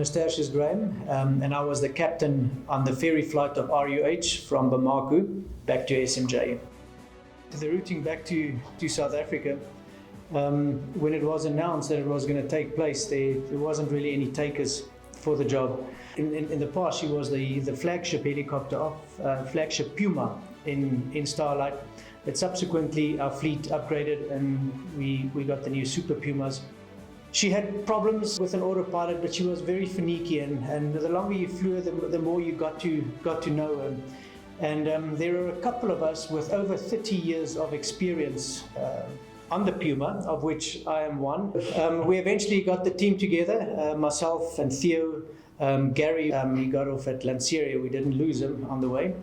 is Tertius Graham, and I was the captain on the ferry flight of RUH from Bamako back to SMJ. The routing back to South Africa, when it was announced that it was going to take place, there wasn't really any takers for the job. In the past, she was the flagship helicopter of flagship Puma in Starlite. But subsequently, our fleet upgraded and we got the new Super Pumas. She had problems with an autopilot, but she was very finicky, and the longer you flew her, the more you got to know her. And there are a couple of us with over 30 years of experience on the Puma, of which I am one. We eventually got the team together, myself and Theo. Gary, he got off at Lanseria. We didn't lose him on the way,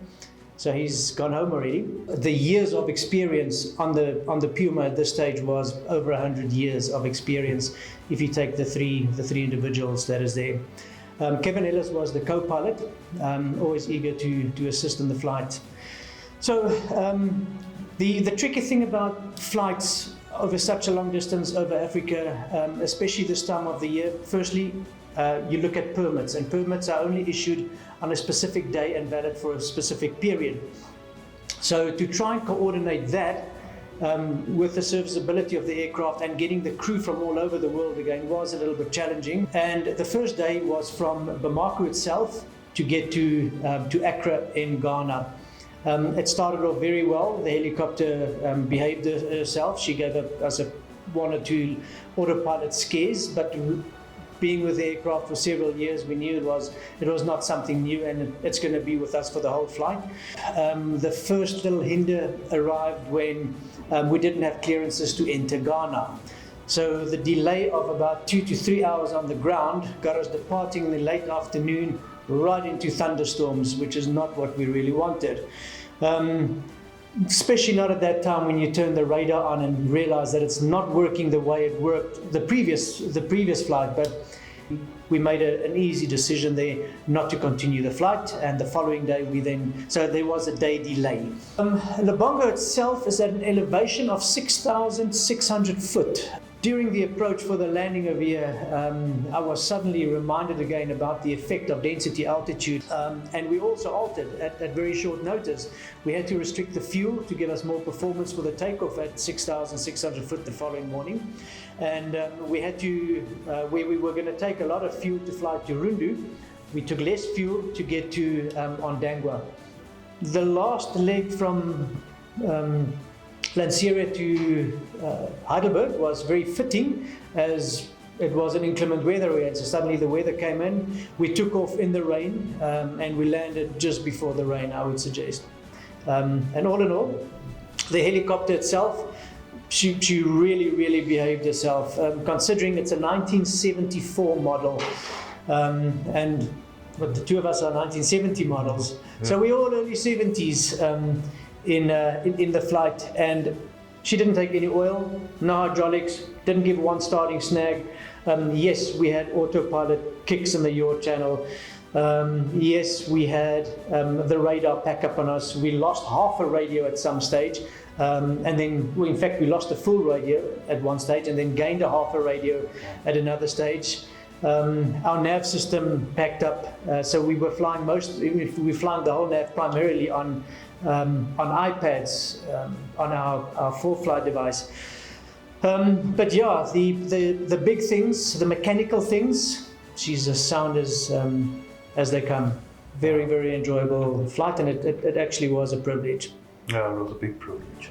so he's gone home already. The years of experience on the Puma at this stage was over 100 years of experience, if you take the three individuals that is there. Kevin Ellis was the co-pilot, always eager to assist in the flight. So the tricky thing about flights over such a long distance over Africa, especially this time of the year, firstly, you look at permits, and permits are only issued on a specific day and valid for a specific period. So to try and coordinate that with the serviceability of the aircraft and getting the crew from all over the world again was a little bit challenging. And the first day was from Bamako itself to get to Accra in Ghana. It started off very well. The helicopter behaved herself. She gave us one or two autopilot scares, but being with the aircraft for several years, we knew it was not something new, and it's going to be with us for the whole flight. The first little hinder arrived when we didn't have clearances to enter Ghana. So the delay of about 2 to 3 hours on the ground got us departing in the late afternoon right into thunderstorms, which is not what we really wanted. Especially not at that time when you turn the radar on and realize that it's not working the way it worked the previous flight. But we made an easy decision there not to continue the flight, and the following day so there was a day delay. Lebongo itself is at an elevation of 6,600 foot. During the approach for the landing over here, I was suddenly reminded again about the effect of density altitude, and we also altered at very short notice. We had to restrict the fuel to give us more performance for the takeoff at 6,600 foot the following morning, and we had to, where we were going to take a lot of fuel to fly to Rundu, we took less fuel to get to Ondangwa. The last leg from Lanseria to Heidelberg was very fitting, as it was an inclement weather we had. So suddenly the weather came in, we took off in the rain, and we landed just before the rain, I would suggest. And all in all, the helicopter itself, she really behaved herself, considering it's a 1974 model, and but the two of us are 1970 models. Yeah. So we're all early 70s. In the flight, and she didn't take any oil, no hydraulics, didn't give one starting snag. Yes, we had autopilot kicks in the yaw channel. Yes, we had the radar pack up on us. We lost half a radio at some stage, and then, well, in fact, we lost a full radio at one stage and then gained a half a radio at another stage. Our nav system packed up, so we were flying the whole nav primarily on iPads, on our full-flight device. But yeah, the big things, the mechanical things, she's as sound as they come. Very enjoyable flight, and it actually was a privilege. Yeah, it was a big privilege.